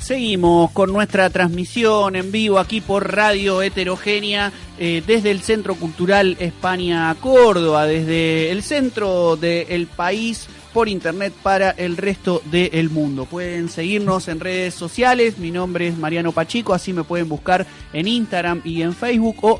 Seguimos con nuestra transmisión en vivo aquí por Radio Heterogénea desde el Centro Cultural España Córdoba, desde el centro del país por internet para el resto del mundo. Pueden seguirnos en redes sociales, mi nombre es Mariano Pacheco, así me pueden buscar en Instagram y en Facebook o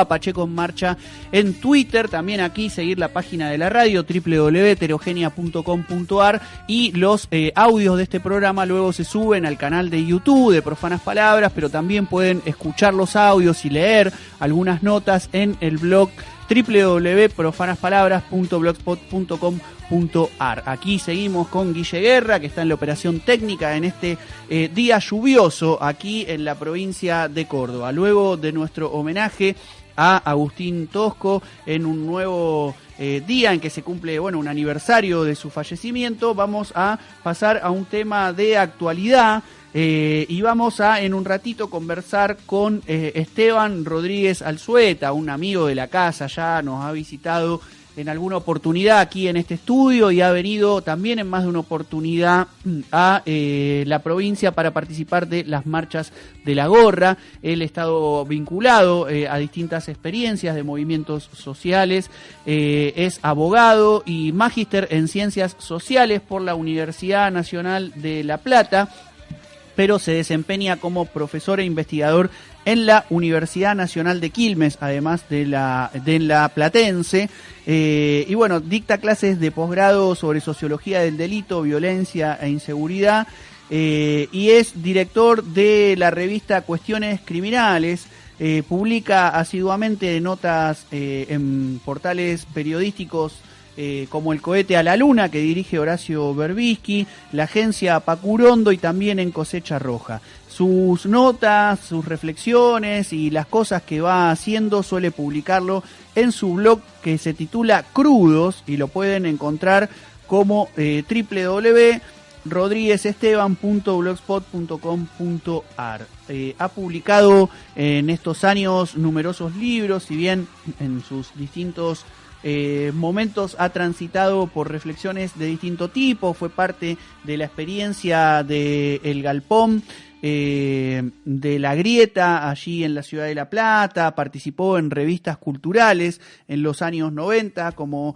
@Pacheco en Marcha en Twitter. También aquí seguir la página de la radio www.heterogenia.com.ar y los audios de este programa luego se suben al canal de YouTube de Profanas Palabras, pero también pueden escuchar los audios y leer algunas notas en el blog www.profanaspalabras.blogspot.com.ar. Aquí seguimos con Guille Guerra, que está en la operación técnica en este día lluvioso aquí en la provincia de Córdoba. Luego de nuestro homenaje a Agustín Tosco en un nuevo día en que se cumple un aniversario de su fallecimiento, vamos a pasar a un tema de actualidad. Y vamos a en un ratito conversar con Esteban Rodríguez Alzueta, un amigo de la casa, ya nos ha visitado en alguna oportunidad aquí en este estudio y ha venido también en más de una oportunidad a la provincia para participar de las marchas de la gorra. Él ha estado vinculado a distintas experiencias de movimientos sociales, es abogado y magíster en ciencias sociales por la Universidad Nacional de La Plata, pero se desempeña como profesor e investigador en la Universidad Nacional de Quilmes, además de la Platense, y dicta clases de posgrado sobre sociología del delito, violencia e inseguridad, y es director de la revista Cuestiones Criminales. Publica asiduamente notas en portales periodísticos como El Cohete a la Luna, que dirige Horacio Berbisky, la agencia Pacurondo y también en Cosecha Roja. Sus notas, sus reflexiones y las cosas que va haciendo suele publicarlo en su blog que se titula Crudos y lo pueden encontrar como www.rodriguezesteban.blogspot.com.ar. Ha publicado en estos años numerosos libros, si bien en sus distintos momentos ha transitado por reflexiones de distinto tipo, fue parte de la experiencia de El Galpón, de La Grieta allí en la ciudad de La Plata, participó en revistas culturales en los años 90 como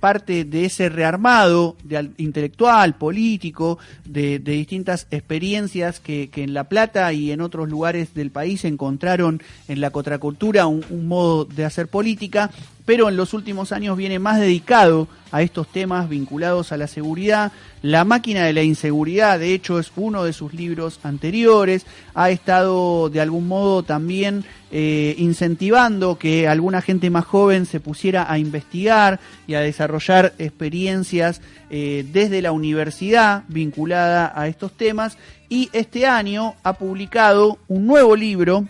parte de ese rearmado intelectual, político, de distintas experiencias que en La Plata y en otros lugares del país encontraron en la contracultura un modo de hacer política, pero en los últimos años viene más dedicado a estos temas vinculados a la seguridad. La máquina de la inseguridad, de hecho, es uno de sus libros anteriores. Ha estado de algún modo también incentivando que alguna gente más joven se pusiera a investigar y a desarrollar experiencias desde la universidad vinculada a estos temas. Y este año ha publicado un nuevo libro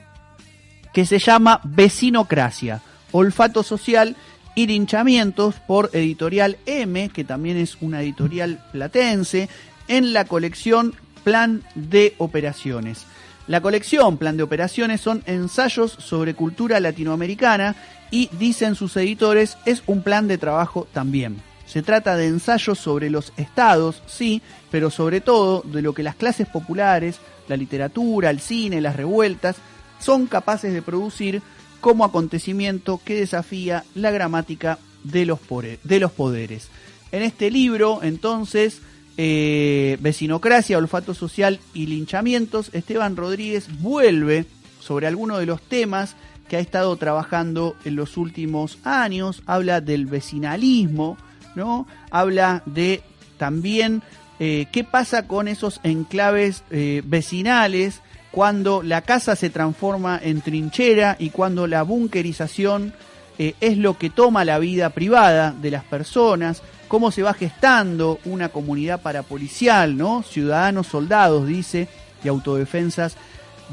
que se llama Vecinocracia, Olfato Social y Linchamientos, por Editorial M, que también es una editorial platense, en la colección Plan de Operaciones. La colección Plan de Operaciones son ensayos sobre cultura latinoamericana y, dicen sus editores, es un plan de trabajo también. Se trata de ensayos sobre los estados, sí, pero sobre todo de lo que las clases populares, la literatura, el cine, las revueltas, son capaces de producir como acontecimiento que desafía la gramática de los poderes. En este libro, entonces, Vecinocracia, Olfato Social y Linchamientos, Esteban Rodríguez vuelve sobre algunos de los temas que ha estado trabajando en los últimos años. Habla del vecinalismo, ¿no? Habla de también qué pasa con esos enclaves vecinales cuando la casa se transforma en trinchera y cuando la bunkerización es lo que toma la vida privada de las personas, cómo se va gestando una comunidad parapolicial, ¿no? Ciudadanos soldados, dice, y autodefensas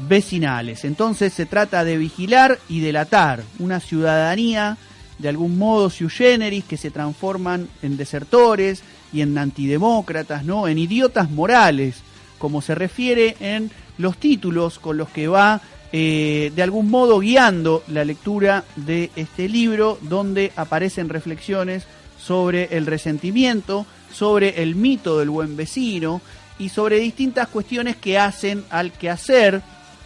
vecinales. Entonces se trata de vigilar y delatar una ciudadanía de algún modo sui generis que se transforman en desertores y en antidemócratas, ¿no? En idiotas morales, como se refiere en los títulos con los que va de algún modo guiando la lectura de este libro, donde aparecen reflexiones sobre el resentimiento, sobre el mito del buen vecino y sobre distintas cuestiones que hacen al quehacer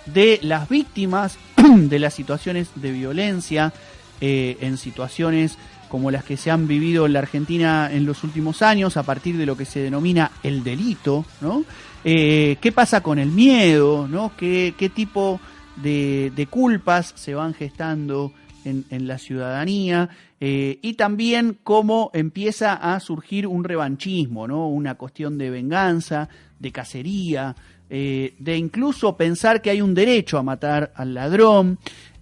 de las víctimas de las situaciones de violencia, en situaciones como las que se han vivido en la Argentina en los últimos años, a partir de lo que se denomina el delito, ¿no? ¿Qué pasa con el miedo, ¿no? ¿Qué tipo de culpas se van gestando en la ciudadanía? Y también cómo empieza a surgir un revanchismo, ¿no? Una cuestión de venganza, de cacería, de incluso pensar que hay un derecho a matar al ladrón.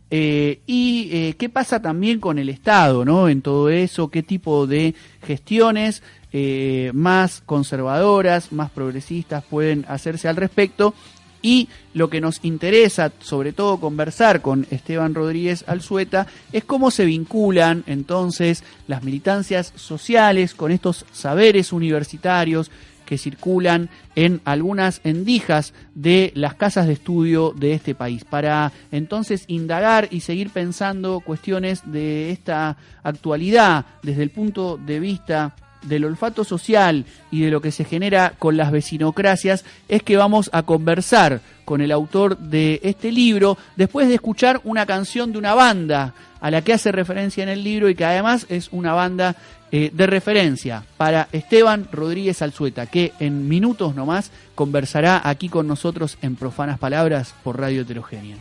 ¿Qué pasa también con el Estado, ¿no? En todo eso, qué tipo de gestiones más conservadoras, más progresistas pueden hacerse al respecto. Y lo que nos interesa, sobre todo conversar con Esteban Rodríguez Alzueta, es cómo se vinculan entonces las militancias sociales con estos saberes universitarios que circulan en algunas endijas de las casas de estudio de este país, para entonces indagar y seguir pensando cuestiones de esta actualidad desde el punto de vista del olfato social y de lo que se genera con las vecinocracias. Es que vamos a conversar con el autor de este libro después de escuchar una canción de una banda a la que hace referencia en el libro y que además es una banda de referencia para Esteban Rodríguez Alzueta, que en minutos nomás conversará aquí con nosotros en Profanas Palabras por Radio Heterogénea.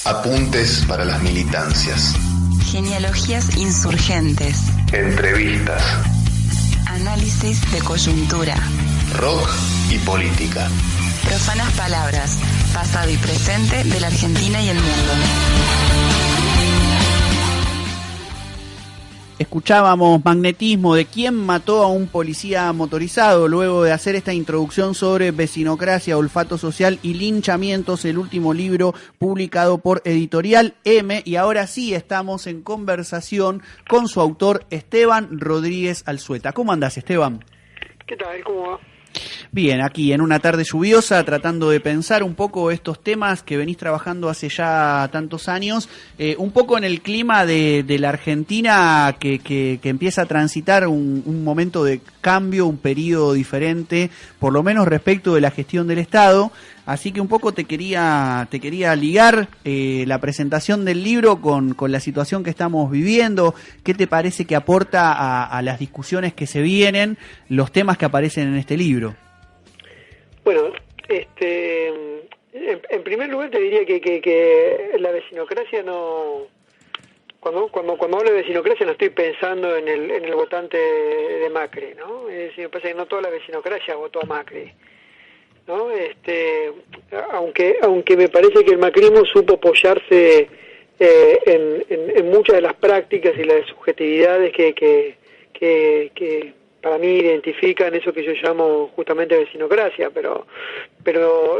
Apuntes para las militancias. Genealogías insurgentes. Entrevistas. Análisis de coyuntura. Rock y política. Profanas palabras, pasado y presente de la Argentina y el mundo. Escuchábamos Magnetismo de ¿Quién mató a un policía motorizado? Luego de hacer esta introducción sobre vecinocracia, olfato social y linchamientos, el último libro publicado por Editorial M. Y ahora sí estamos en conversación con su autor, Esteban Rodríguez Alzueta. ¿Cómo andás, Esteban? ¿Qué tal? ¿Cómo va? Bien, aquí en una tarde lluviosa, tratando de pensar un poco estos temas que venís trabajando hace ya tantos años, un poco en el clima de la Argentina que empieza a transitar un momento de cambio, un periodo diferente, por lo menos respecto de la gestión del Estado. Así que un poco te quería ligar la presentación del libro con la situación que estamos viviendo. ¿Qué te parece que aporta a las discusiones que se vienen, los temas que aparecen en este libro? Bueno, en primer lugar te diría que la vecinocracia no... Cuando hablo de vecinocracia no estoy pensando en el votante de Macri, ¿no? Es decir, me parece que no toda la vecinocracia votó a Macri, ¿no? Aunque me parece que el macrismo supo apoyarse en muchas de las prácticas y las subjetividades que para mí identifican eso que yo llamo justamente vecinocracia, pero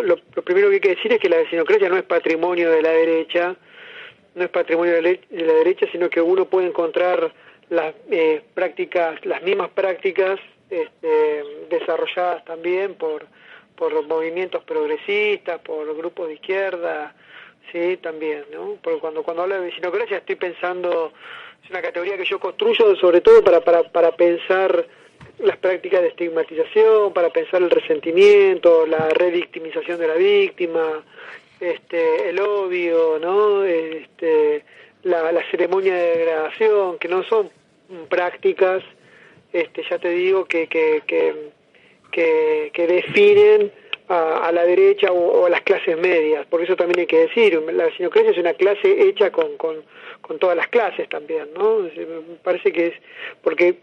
lo primero que hay que decir es que la vecinocracia no es patrimonio de la derecha, sino que uno puede encontrar las mismas prácticas desarrolladas también por movimientos progresistas, por grupos de izquierda, sí, también, ¿no? Porque cuando hablo de vecinocracia estoy pensando, es una categoría que yo construyo sobre todo para pensar las prácticas de estigmatización, para pensar el resentimiento, la revictimización de la víctima, el odio, ¿no? La ceremonia de degradación, que no son prácticas, ya te digo, que definen a la derecha o a las clases medias. Por eso también hay que decir, la vecinocracia es una clase hecha con todas las clases también, ¿no? Me parece que es, porque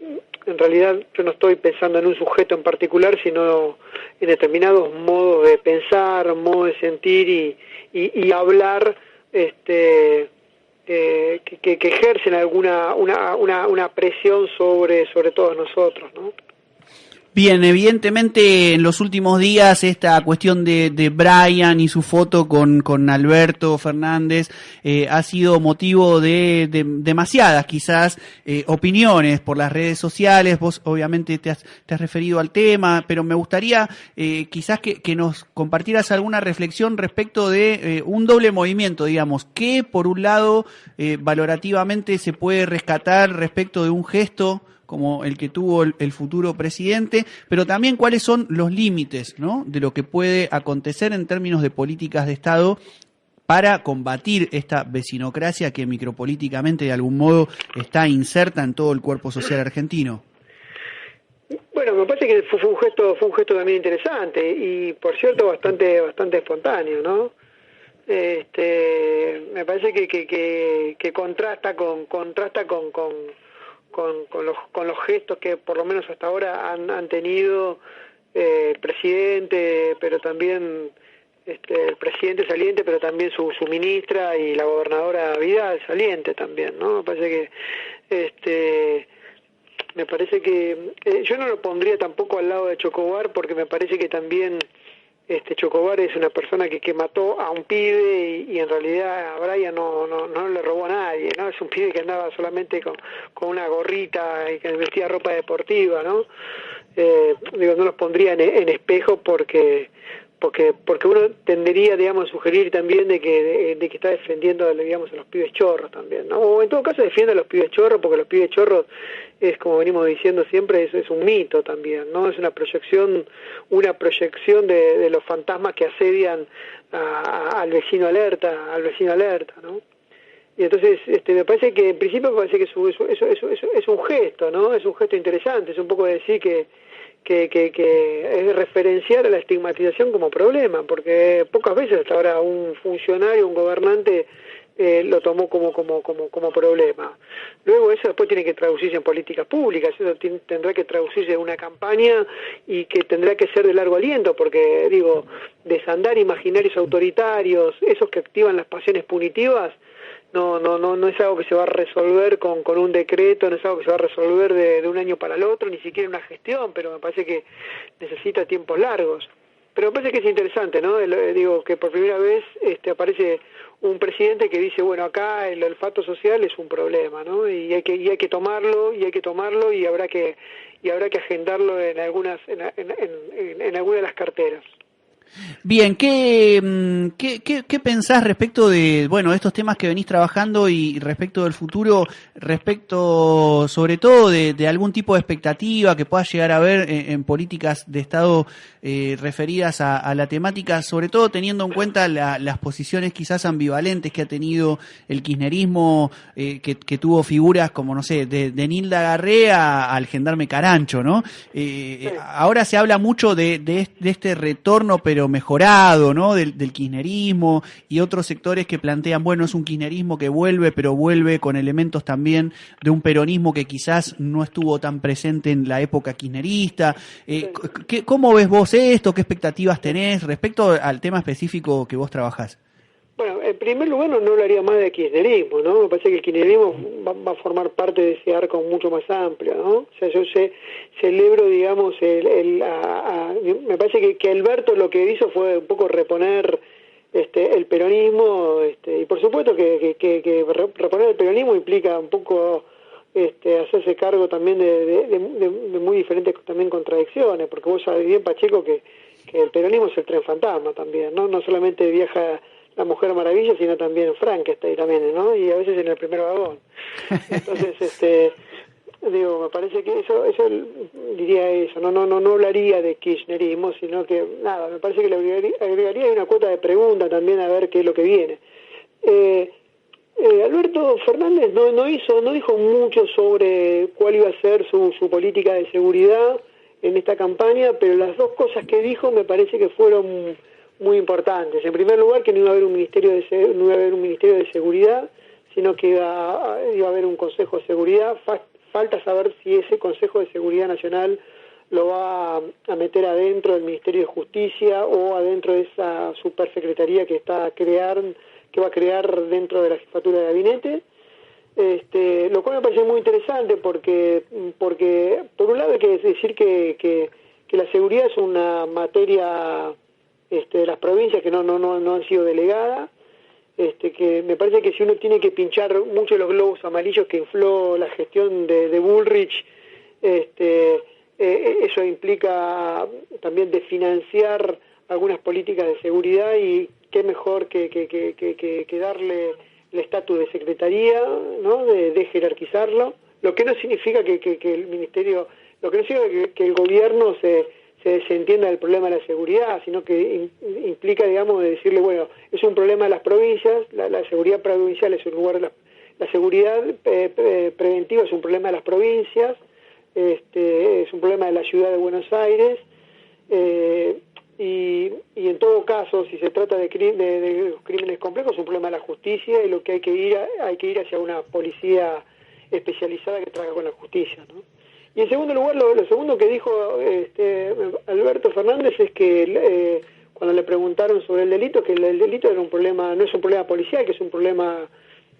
en realidad yo no estoy pensando en un sujeto en particular, sino en determinados modos de pensar, modos de sentir y hablar, que ejercen una presión sobre todos nosotros, ¿no? Bien, evidentemente en los últimos días esta cuestión de Brian y su foto con Alberto Fernández ha sido motivo de demasiadas quizás opiniones por las redes sociales. Vos obviamente te has referido al tema, pero me gustaría quizás que nos compartieras alguna reflexión respecto de un doble movimiento, digamos, que por un lado valorativamente se puede rescatar respecto de un gesto como el que tuvo el futuro presidente, pero también cuáles son los límites, ¿no?, de lo que puede acontecer en términos de políticas de Estado para combatir esta vecinocracia que micropolíticamente de algún modo está inserta en todo el cuerpo social argentino. Bueno, me parece que fue un gesto también interesante y, por cierto, bastante espontáneo, ¿no? Me parece que contrasta con los gestos que por lo menos hasta ahora han tenido el presidente, pero también el presidente saliente, pero también su ministra y la gobernadora Vidal saliente también, ¿no? Me parece que yo no lo pondría tampoco al lado de Chocobar, porque me parece que también Chocobar es una persona que mató a un pibe y en realidad a Brian no le robó a nadie, ¿no? Es un pibe que andaba solamente con una gorrita y que vestía ropa deportiva, ¿no? No los pondría en espejo porque uno tendería, digamos, a sugerir también de que está defendiendo, digamos, a los pibes chorros también, ¿no? O en todo caso defiende a los pibes chorros, porque los pibes chorros es, como venimos diciendo siempre, es un mito también, ¿no? Es una proyección de los fantasmas que asedian al vecino alerta, ¿no? Y entonces me parece que en principio es un gesto, ¿no? Es un gesto interesante, es un poco decir que es referenciar a la estigmatización como problema, porque pocas veces hasta ahora un funcionario, un gobernante lo tomó como problema. Luego eso después tiene que traducirse en políticas públicas, eso tendrá que traducirse en una campaña y que tendrá que ser de largo aliento, porque desandar imaginarios autoritarios, esos que activan las pasiones punitivas, no es algo que se va a resolver con un decreto, no es algo que se va a resolver de un año para el otro, ni siquiera una gestión, pero me parece que necesita tiempos largos. Pero me parece que es interesante, ¿no? Que por primera vez aparece un presidente que dice, bueno, acá el olfato social es un problema, ¿no? Y hay que tomarlo y habrá que agendarlo en algunas de las carteras. Bien, ¿qué pensás respecto de, estos temas que venís trabajando y respecto del futuro, respecto sobre todo de algún tipo de expectativa que puedas llegar a haber en políticas de Estado referidas a la temática, sobre todo teniendo en cuenta las posiciones quizás ambivalentes que ha tenido el kirchnerismo, que tuvo figuras como, no sé, de Nilda Garré al gendarme Carancho, ¿no? Ahora se habla mucho de este retorno, pero mejorado, ¿no?, del kirchnerismo, y otros sectores que plantean, es un kirchnerismo que vuelve, pero vuelve con elementos también de un peronismo que quizás no estuvo tan presente en la época kirchnerista. ¿Cómo ves vos esto? ¿Qué expectativas tenés respecto al tema específico que vos trabajás? Bueno, en primer lugar no hablaría más de kirchnerismo, ¿no? Me parece que el kirchnerismo va a formar parte de ese arco mucho más amplio, ¿no? O sea, yo celebro, digamos, me parece que Alberto lo que hizo fue un poco reponer el peronismo, y por supuesto que reponer el peronismo implica un poco hacerse cargo también de muy diferentes también contradicciones, porque vos sabés bien, Pacheco, que el peronismo es el tren fantasma también, ¿no? No solamente viaja la Mujer Maravilla, sino también Frankenstein también, ¿no? Y a veces en el primer vagón. Entonces, digo, me parece que eso diría eso, no hablaría de kirchnerismo, sino que, nada, me parece que le agregaría una cuota de pregunta también a ver qué es lo que viene. Alberto Fernández no dijo mucho sobre cuál iba a ser su política de seguridad en esta campaña, pero las dos cosas que dijo me parece que fueron muy importantes. En primer lugar, que no iba a haber un ministerio de seguridad, sino que iba a haber un Consejo de Seguridad. Falta saber si ese Consejo de Seguridad Nacional lo va a meter adentro del Ministerio de Justicia o adentro de esa supersecretaría que va a crear dentro de la jefatura de gabinete. Lo cual me parece muy interesante porque por un lado hay que decir que la seguridad es una materia de las provincias que no han sido delegadas, que me parece que si uno tiene que pinchar mucho los globos amarillos que infló la gestión de Bullrich, eso implica también desfinanciar algunas políticas de seguridad, y qué mejor que darle el estatus de secretaría, ¿no? de jerarquizarlo, lo que no significa que el ministerio, lo que no significa que el gobierno se desentienda del problema de la seguridad, sino que implica, digamos, de decirle, bueno, es un problema de las provincias, la seguridad provincial es un lugar de la seguridad preventiva es un problema de las provincias, es un problema de la ciudad de Buenos Aires, y en todo caso, si se trata de crímenes complejos, es un problema de la justicia, y lo que hay que ir hacia una policía especializada que trabaja con la justicia, ¿no? Y en segundo lugar, lo segundo que dijo Alberto Fernández es que cuando le preguntaron sobre el delito, que el delito era un problema, no es un problema policial, que es un problema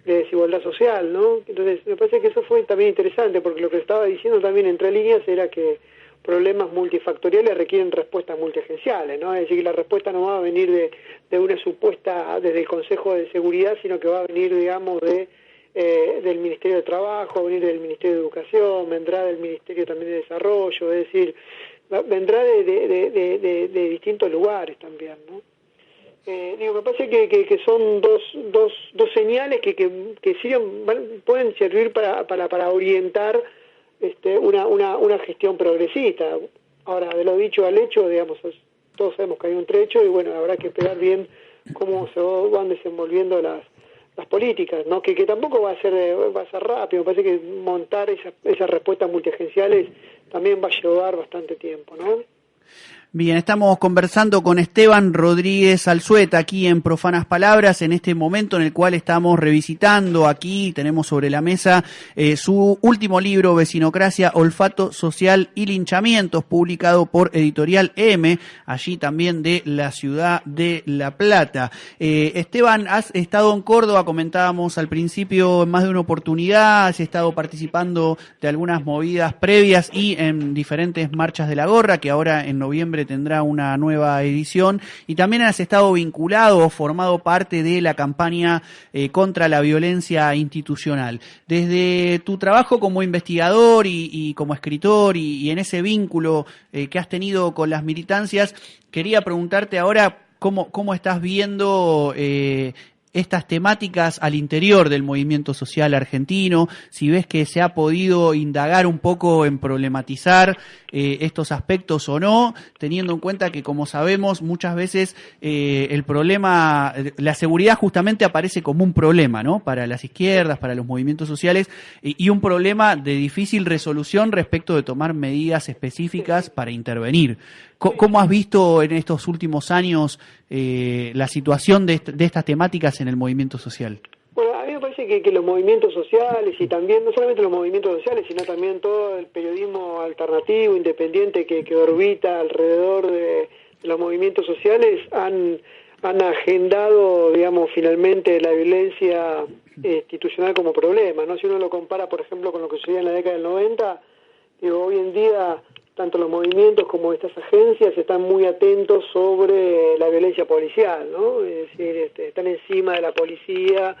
de desigualdad social, ¿no? Entonces me parece que eso fue también interesante, porque lo que estaba diciendo también entre líneas era que problemas multifactoriales requieren respuestas multiagenciales, ¿no? Es decir, que la respuesta no va a venir de una supuesta desde el Consejo de Seguridad, sino que va a venir, digamos, del Ministerio de Trabajo, va a venir del Ministerio de Educación, vendrá del Ministerio también de Desarrollo, es decir, vendrá de distintos lugares también, ¿no? Me parece que son dos señales que pueden servir para orientar una gestión progresista. Ahora, de lo dicho al hecho, digamos, todos sabemos que hay un trecho, y bueno, habrá que esperar bien cómo se van desenvolviendo las políticas, ¿no? Que tampoco va a ser rápido. Me parece que montar esas respuestas multiagenciales también va a llevar bastante tiempo, ¿no? Bien, estamos conversando con Esteban Rodríguez Alzueta aquí en Profanas Palabras, en este momento en el cual estamos revisitando aquí, tenemos sobre la mesa su último libro, Vecinocracia, Olfato Social y Linchamientos, publicado por Editorial M, allí también de la ciudad de La Plata. Esteban, has estado en Córdoba, comentábamos al principio en más de una oportunidad, has estado participando de algunas movidas previas y en diferentes marchas de la gorra, que ahora en noviembre tendrá una nueva edición, y también has estado vinculado, formado parte de la campaña contra la violencia institucional. Desde tu trabajo como investigador y como escritor y en ese vínculo que has tenido con las militancias, quería preguntarte ahora cómo estás viendo estas temáticas al interior del movimiento social argentino, si ves que se ha podido indagar un poco en problematizar estos aspectos o no, teniendo en cuenta que, como sabemos, muchas veces el problema, la seguridad justamente aparece como un problema, ¿no? Para las izquierdas, para los movimientos sociales, y un problema de difícil resolución respecto de tomar medidas específicas para intervenir. ¿Cómo has visto en estos últimos años la situación de estas temáticas en el movimiento social? Bueno, a mí me parece que los movimientos sociales, y también, no solamente los movimientos sociales, sino también todo el periodismo alternativo, independiente que orbita alrededor de los movimientos sociales, han han agendado, digamos, finalmente la violencia institucional como problema, ¿no? Si uno lo compara, por ejemplo, con lo que sucedía en la década del 90, digo, hoy en día tanto los movimientos como estas agencias están muy atentos sobre la violencia policial, ¿no? Es decir, están encima de la policía,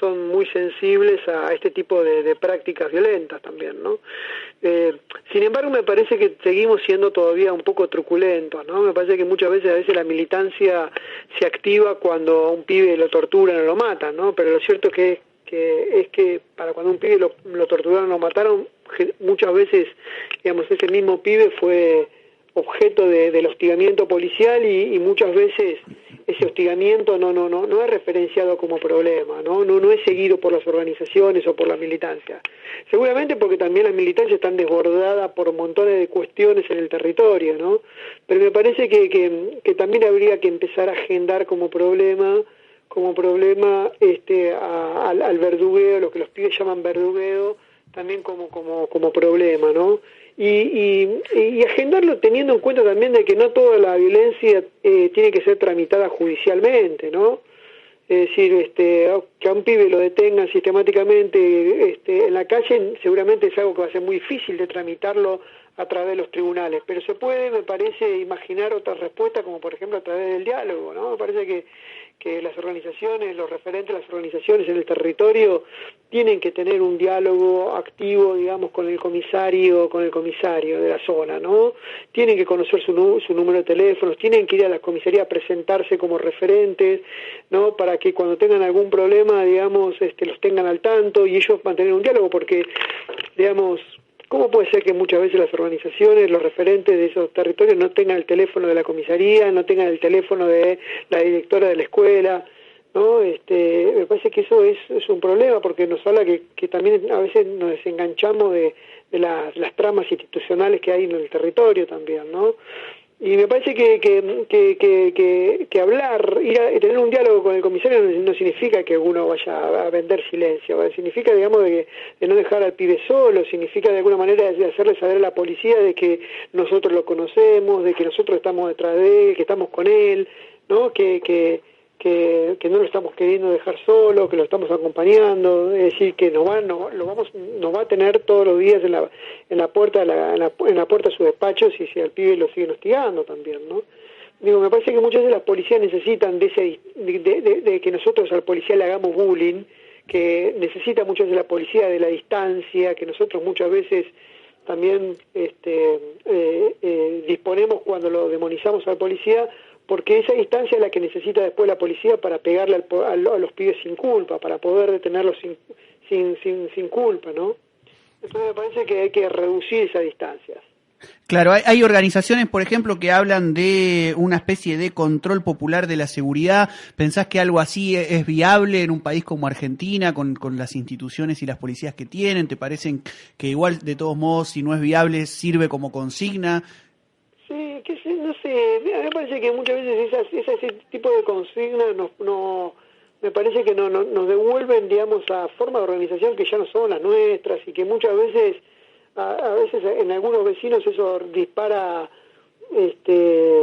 son muy sensibles a este tipo de prácticas violentas también, ¿no? Sin embargo, me parece que seguimos siendo todavía un poco truculentos, ¿no? Me parece que muchas veces la militancia se activa cuando a un pibe lo torturan o lo matan, ¿no? Pero lo cierto es que para cuando un pibe lo torturaron o lo mataron, muchas veces, digamos, ese mismo pibe fue objeto del hostigamiento policial y muchas veces ese hostigamiento no es referenciado como problema, no es seguido por las organizaciones o por la militancia. Seguramente porque también las militancias están desbordadas por montones de cuestiones en el territorio, ¿no? Pero me parece que también habría que empezar a agendar como problema al verdugueo, lo que los pibes llaman verdugueo, también como problema, ¿no? Y agendarlo teniendo en cuenta también de que no toda la violencia tiene que ser tramitada judicialmente, ¿no? Es decir, que a un pibe lo detengan sistemáticamente en la calle seguramente es algo que va a ser muy difícil de tramitarlo a través de los tribunales, pero se puede, me parece, imaginar otra respuesta, como por ejemplo a través del diálogo, ¿no? Me parece que las organizaciones, los referentes de las organizaciones en el territorio tienen que tener un diálogo activo, digamos, con el comisario de la zona, ¿no? Tienen que conocer su número de teléfonos, tienen que ir a la comisaría a presentarse como referentes, ¿no? Para que cuando tengan algún problema, digamos, los tengan al tanto y ellos mantener un diálogo, porque, digamos, ¿cómo puede ser que muchas veces las organizaciones, los referentes de esos territorios no tengan el teléfono de la comisaría, no tengan el teléfono de la directora de la escuela, ¿no? Me parece que eso es un problema porque nos habla que también a veces nos desenganchamos de las tramas institucionales que hay en el territorio también, ¿no? Y me parece que hablar, tener un diálogo con el comisario no significa que uno vaya a vender silencio, significa, digamos, de no dejar al pibe solo, significa de alguna manera de hacerle saber a la policía de que nosotros lo conocemos, de que nosotros estamos detrás de él, que estamos con él, ¿no? Que no lo estamos queriendo dejar solo, que lo estamos acompañando, es decir, que nos va a tener todos los días en la puerta de su despacho si al pibe lo siguen hostigando también, ¿no? Digo, me parece que muchas veces las policías necesitan de que nosotros al policía le hagamos bullying, que necesita muchas veces la policía de la distancia, que nosotros muchas veces también disponemos cuando lo demonizamos al policía, porque esa distancia es la que necesita después la policía para pegarle a los pibes sin culpa, para poder detenerlos sin culpa, ¿no? Entonces me parece que hay que reducir esas distancias. Claro, hay organizaciones, por ejemplo, que hablan de una especie de control popular de la seguridad. ¿Pensás que algo así es viable en un país como Argentina, con las instituciones y las policías que tienen? ¿Te parecen que igual, de todos modos, si no es viable, sirve como consigna? Sí, no sé, me parece que muchas veces ese tipo de consignas me parece que nos devuelven, digamos, a formas de organización que ya no son las nuestras y que muchas veces, a veces en algunos vecinos eso dispara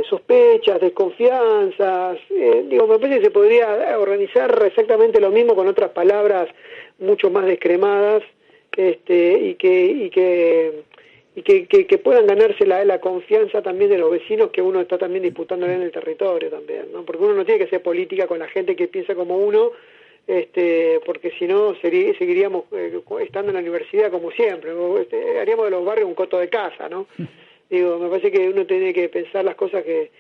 sospechas, desconfianzas. Me parece que se podría organizar exactamente lo mismo con otras palabras mucho más descremadas y que puedan ganarse la confianza también de los vecinos que uno está también disputándole en el territorio también, ¿no? Porque uno no tiene que hacer política con la gente que piensa como uno, porque si no seguiríamos estando en la universidad como siempre, haríamos de los barrios un coto de casa, ¿no? Digo, me parece que uno tiene que pensar las cosas de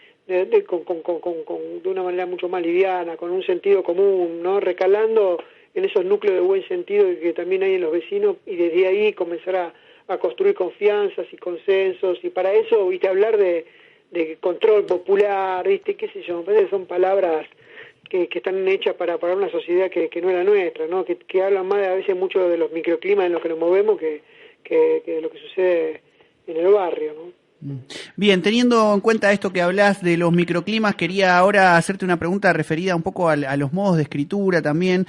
una manera mucho más liviana, con un sentido común, ¿no? Recalando en esos núcleos de buen sentido que también hay en los vecinos y desde ahí comenzar a construir confianzas y consensos, y para eso, viste, hablar de control popular, viste, qué sé yo, me parece que son palabras que están hechas para una sociedad que no es la nuestra, ¿no? Que hablan más a veces mucho de los microclimas en los que nos movemos que de lo que sucede en el barrio, ¿no? Bien, teniendo en cuenta esto que hablas de los microclimas, quería ahora hacerte una pregunta referida un poco a los modos de escritura también.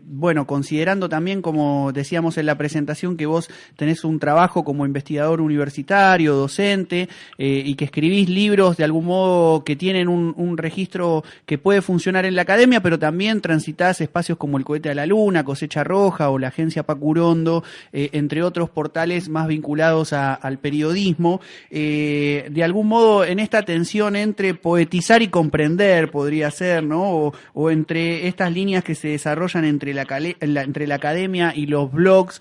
Bueno, considerando también, como decíamos en la presentación, que vos tenés un trabajo como investigador universitario, docente, y que escribís libros de algún modo que tienen un registro que puede funcionar en la academia, pero también transitás espacios como El Cohete a la Luna, Cosecha Roja o la Agencia Pacurondo, entre otros portales más vinculados al periodismo. De algún modo en esta tensión entre poetizar y comprender podría ser, ¿no? O entre estas líneas que se desarrollan entre la academia y los blogs.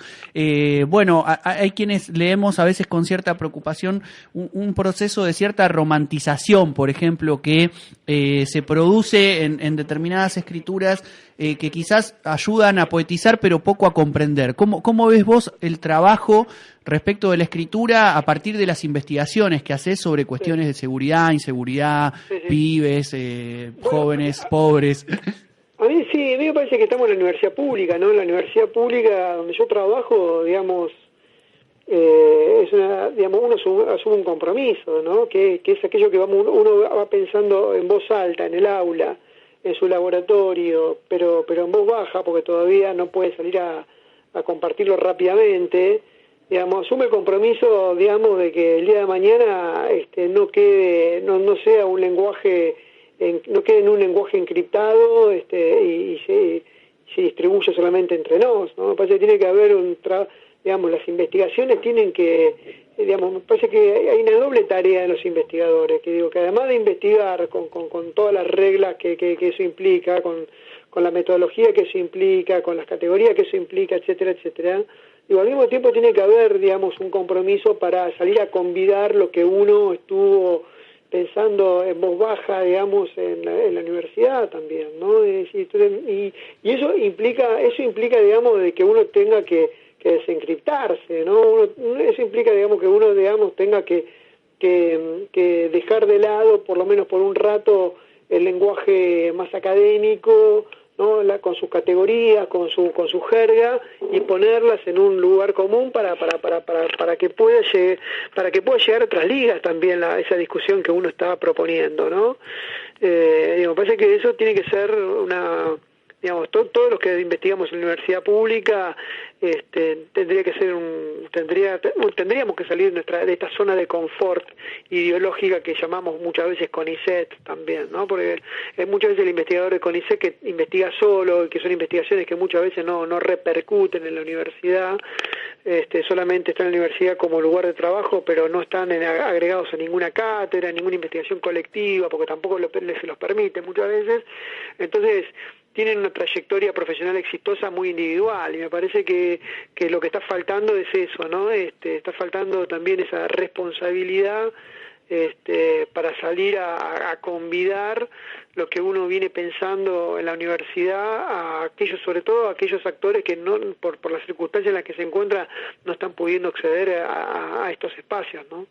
Bueno, hay quienes leemos a veces con cierta preocupación un proceso de cierta romantización, por ejemplo, que se produce en determinadas escrituras que quizás ayudan a poetizar pero poco a comprender. ¿Cómo ves vos el trabajo respecto de la escritura a partir de las investigaciones que haces sobre cuestiones de seguridad, inseguridad, pibes, jóvenes, pobres? A mí me parece que estamos en la universidad pública, ¿no? En la universidad pública donde yo trabajo, digamos, uno asume un compromiso, ¿no? Que es aquello que uno va pensando en voz alta, en el aula, en su laboratorio, pero en voz baja, porque todavía no puede salir a compartirlo rápidamente. Digamos, asume el compromiso, digamos, de que el día de mañana no sea un lenguaje, no quede en un lenguaje encriptado y se distribuye solamente entre nos, ¿no? Me parece que tiene que haber digamos, las investigaciones tienen que, digamos, me parece que hay una doble tarea de los investigadores, que además de investigar con todas las reglas que eso implica, con la metodología que eso implica, con las categorías que eso implica, etcétera, etcétera, al mismo tiempo tiene que haber, digamos, un compromiso para salir a convidar lo que uno estuvo pensando en voz baja, digamos, en la universidad también, ¿no? Y eso implica, digamos, de que uno tenga que desencriptarse, ¿no? Eso implica, digamos, que uno, digamos, tenga que dejar de lado, por lo menos por un rato, el lenguaje más académico, ¿no? Con sus categorías, con su jerga, y ponerlas en un lugar común para que pueda llegar a otras ligas también esa discusión que uno estaba proponiendo, ¿no? Me parece que eso tiene que ser digamos, todos los que investigamos en la universidad pública tendríamos que salir de esta zona de confort ideológica que llamamos muchas veces CONICET también, ¿no? Porque es muchas veces el investigador de CONICET que investiga solo, que son investigaciones que muchas veces no repercuten en la universidad, solamente están en la universidad como lugar de trabajo, pero no están agregados a ninguna cátedra, a ninguna investigación colectiva, porque tampoco se los permite muchas veces. Entonces tienen una trayectoria profesional exitosa muy individual, y me parece que lo que está faltando es eso, ¿no? Está faltando también esa responsabilidad para salir a convidar lo que uno viene pensando en la universidad sobre todo a aquellos actores que no por las circunstancias en las que se encuentran no están pudiendo acceder a estos espacios, ¿no?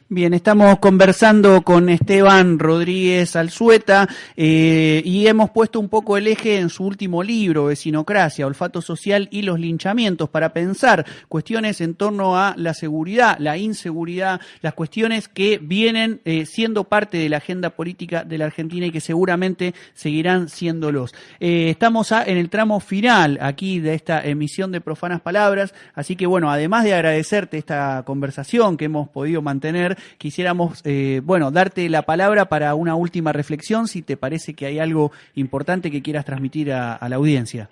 Bien, estamos conversando con Esteban Rodríguez Alzueta y hemos puesto un poco el eje en su último libro, Vecinocracia, Olfato Social y los linchamientos, para pensar cuestiones en torno a la seguridad, la inseguridad, las cuestiones que vienen siendo parte de la agenda política de la Argentina y que seguramente seguirán siéndolos. Estamos en el tramo final aquí de esta emisión de Profanas Palabras, así que bueno, además de agradecerte esta conversación que hemos podido mantener, quisiéramos, darte la palabra para una última reflexión, si te parece que hay algo importante que quieras transmitir a la audiencia.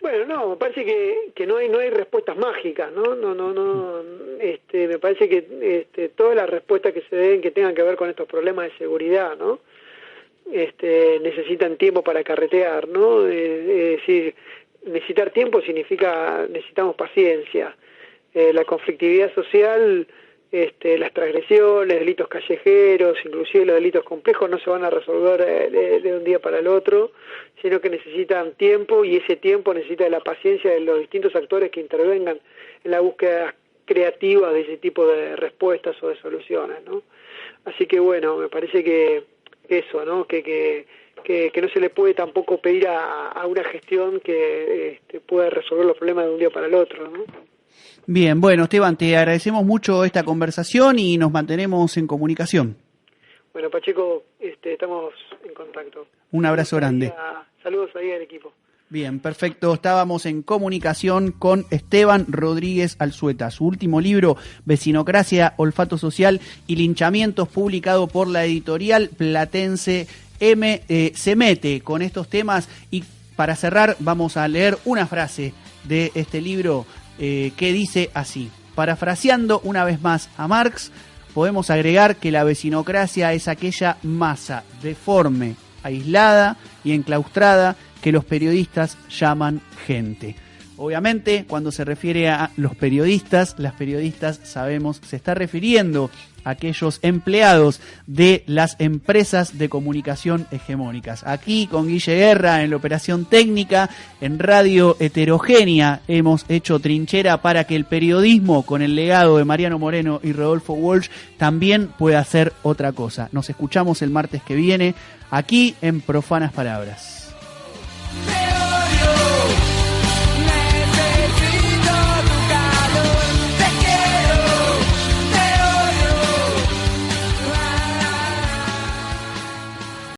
Bueno, no, me parece que no hay respuestas mágicas, ¿no? Me parece que todas las respuestas que se den, que tengan que ver con estos problemas de seguridad, ¿no? Necesitan tiempo para carretear, ¿no? Es decir, necesitar tiempo significa necesitamos paciencia. La conflictividad social, las transgresiones, delitos callejeros, inclusive los delitos complejos, no se van a resolver de un día para el otro, sino que necesitan tiempo, y ese tiempo necesita de la paciencia de los distintos actores que intervengan en la búsqueda creativa de ese tipo de respuestas o de soluciones, ¿no? Así que bueno, me parece que eso, ¿no? Que no se le puede tampoco pedir a una gestión que pueda resolver los problemas de un día para el otro, ¿no? Bien, bueno, Esteban, te agradecemos mucho esta conversación y nos mantenemos en comunicación. Bueno, Pacheco, estamos en contacto. Un abrazo grande. Saludos ahí al equipo. Bien, perfecto. Estábamos en comunicación con Esteban Rodríguez Alzueta. Su último libro, Vecinocracia, Olfato Social y Linchamientos, publicado por la editorial platense M, se mete con estos temas. Y para cerrar vamos a leer una frase de este libro que dice así: parafraseando una vez más a Marx, podemos agregar que la vecinocracia es aquella masa deforme, aislada y enclaustrada que los periodistas llaman gente. Obviamente, cuando se refiere a los periodistas, las periodistas sabemos, se está refiriendo a aquellos empleados de las empresas de comunicación hegemónicas. Aquí con Guille Guerra en la operación técnica, en Radio Heterogénea, hemos hecho trinchera para que el periodismo, con el legado de Mariano Moreno y Rodolfo Walsh, también pueda hacer otra cosa. Nos escuchamos el martes que viene, aquí en Profanas Palabras. Hey!